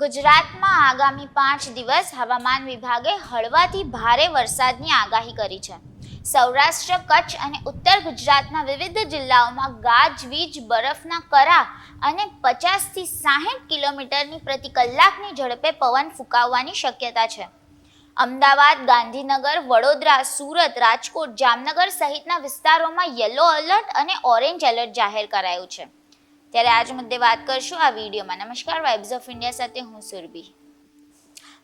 ગુજરાતમાં આગામી 5 દિવસ હવામાન વિભાગે હળવાથી ભારે વરસાદની આગાહી કરી છે. સૌરાષ્ટ્ર, કચ્છ અને ઉત્તર ગુજરાતના વિવિધ જિલ્લાઓમાં ગાજવીજ, બરફના કરા અને 50 થી 60 કિલોમીટરની પ્રતિ કલાકની ઝડપે પવન ફૂંકાવવાની શક્યતા છે. અમદાવાદ, ગાંધીનગર, વડોદરા, સુરત, રાજકોટ, જામનગર સહિતના વિસ્તારોમાં યલો એલર્ટ અને ઓરેન્જ એલર્ટ જાહેર કરાયું છે. ત્યારે આજ મુદ્દે વાત કરશું આ વિડીયોમાં. નમસ્કાર, વાઇબ્સ ઓફ ઇન્ડિયા સાથે હું સુરભી.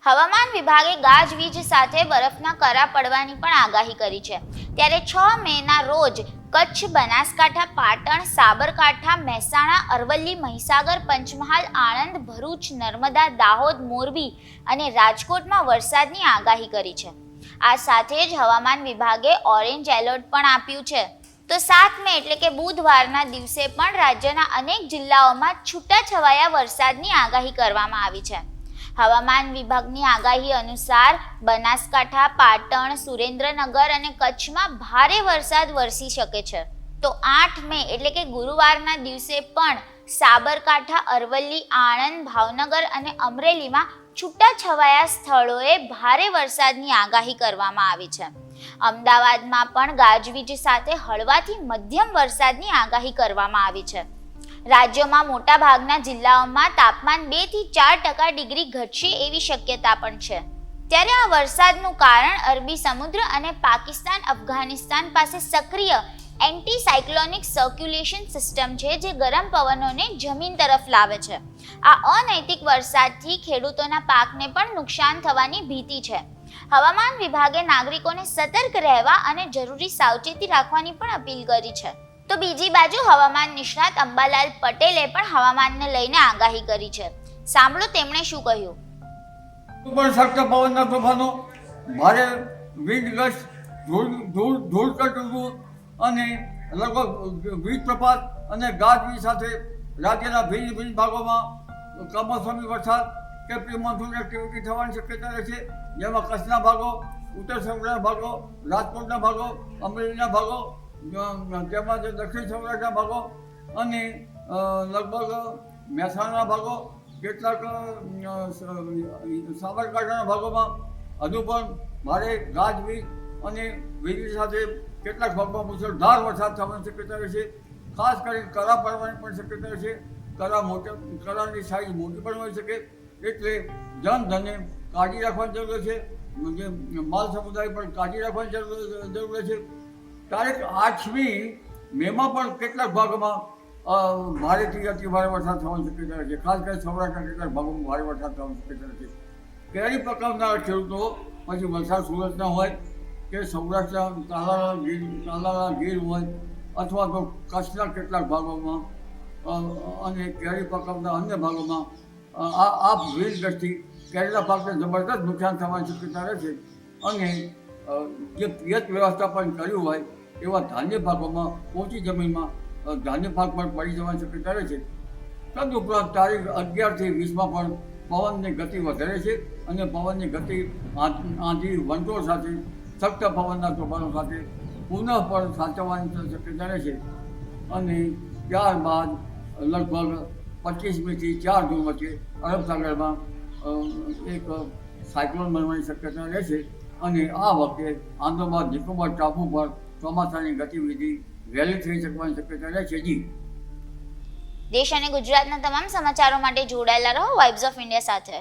હવામાન વિભાગે ગાજવીજ સાથે બરફના કરા પડવાની પણ આગાહી કરી છે. ત્યારે 6 મેના રોજ કચ્છ, બનાસકાંઠા, પાટણ, સાબરકાંઠા, મહેસાણા, અરવલ્લી, મહીસાગર, પંચમહાલ, આણંદ, ભરૂચ, નર્મદા, દાહોદ, મોરબી અને રાજકોટમાં વરસાદની આગાહી કરી છે. આ સાથે જ હવામાન વિભાગે ઓરેન્જ એલર્ટ પણ આપ્યું છે. તો 7 મે એટલે કે બુધવારના દિવસે પણ રાજ્યના અનેક જિલ્લાઓમાં છૂટાછવાયા વરસાદની આગાહી કરવામાં આવી છે. હવામાન વિભાગની આગાહી અનુસાર બનાસકાંઠા, પાટણ, સુરેન્દ્રનગર અને કચ્છમાં ભારે વરસાદ વરસી શકે છે. તો 8 મે એટલે કે ગુરુવારના દિવસે પણ સાબરકાંઠા, અરવલ્લી, આણંદ, ભાવનગર અને અમરેલીમાં છૂટાછવાયા સ્થળોએ ભારે વરસાદની આગાહી કરવામાં આવી છે. અમદાવાદમાં પણ ગાજવીજ સાથે હળવાથી મધ્યમ વરસાદની આગાહી કરવામાં આવી છે. રાજ્યમાં મોટાભાગના જિલ્લાઓમાં તાપમાન 2 થી 4% ડિગ્રી ઘટશે એવી શક્યતા પણ છે. ત્યારે આ વરસાદનું કારણ અરબી સમુદ્ર અને પાકિસ્તાન, અફઘાનિસ્તાન પાસે સક્રિય એન્ટી સાયક્લોનિક સર્ક્યુલેશન સિસ્ટમ છે, જે ગરમ પવનોને જમીન તરફ લાવે છે. આ અનૈતિક વરસાદથી ખેડૂતોના પાકને પણ નુકસાન થવાની ભીતિ છે. હવામાન વિભાગે નાગરિકોને સતર્ક રહેવા અને જરૂરી સાવચેતી રાખવાની પણ અપીલ કરી છે. તો બીજી બાજુ હવામાન નિષ્ણાત અંબાલાલ પટેલે પણ હવામાનને લઈને આગાહી કરી છે. સાંભળો તેમણે શું કહ્યું. પણ સખ્ત પવનના તોફાનો, ભારે વિન્ડ ગસ્ટ, ધૂળ કટવું અને લગભગ વીજ પ્રપાત અને ગાજવીજ સાથે રાજ્યના ભિન્ન ભાગોમાં કમોસમી વરસાદ કે પ્રી મોન્સૂન એક્ટિવિટી થવાની શક્યતા રહે છે. જેમાં કચ્છના ભાગો, ઉત્તર સૌરાષ્ટ્રના ભાગો, રાજકોટના ભાગો, અમરેલીના ભાગો, તેમજ દક્ષિણ સૌરાષ્ટ્રના ભાગો અને લગભગ મહેસાણાના ભાગો, કેટલાક સાબરકાંઠાના ભાગોમાં હજુ પણ ભારે ગાજવીજ અને વીજળી સાથે કેટલાક ભાગમાં મુશળધાર વરસાદ થવાની શક્યતા રહેશે. ખાસ કરીને કરા પડવાની પણ શક્યતા રહેશે. કરાની સાઇઝ મોટી પણ હોઈ શકે, એટલે જનધને કાળજી રાખવાની જરૂર છે. જે માલ સમુદાય પણ કાળજી રાખવાની જરૂર છે. તારીખ 8મી મેમાં પણ કેટલાક ભાગોમાં ભારેથી અતિ ભારે વરસાદ થવાની શક્યતા છે. ખાસ કરીને સૌરાષ્ટ્રના કેટલાક ભાગોમાં ભારે વરસાદ થવાની શક્યતા છે. કેરી પકવનારા ખેડૂતો, પછી વલસાડ સુરતના હોય કે સૌરાષ્ટ્રના તાલાળા ગીર હોય અથવા તો કચ્છના કેટલાક ભાગોમાં અને કેરી પકવના અન્ય ભાગોમાં આ વીજ ગસ્ટથી કેરીના પાકને જબરદસ્ત નુકસાન થવાની શક્યતા રહે છે. અને જે પિયત વ્યવસ્થાપન કર્યું હોય એવા ધાન્ય પાકોમાં, ઓછી જમીનમાં ધાન્ય પાક પણ પડી જવાની શક્યતા રહે છે. તદુપરાંત તારીખ 11 થી 20માં પણ પવનની ગતિ વધારે છે અને પવનની ગતિ આંધી, વંટોળ સાથે સખ્ત પવનના તોફાનો સાથે પુનઃ પણ સાચવવાની શક્યતા રહે છે. અને ત્યારબાદ લગભગ 25મી થી 4 જૂન વચ્ચે અરબ સાગરમાં એક સાયક્લોન બનવાની શક્યતા રહે છે. અને આ વખતે આંદામાન નિકોબાર ટાપુ પર ચોમાસાની ગતિવિધિ વહેલી થઈ શકવાની શક્યતા રહે છે. દેશ અને ગુજરાતના તમામ સમાચારો માટે જોડાયેલા રહો વાઇબ્સ ઓફ ઇન્ડિયા સાથે.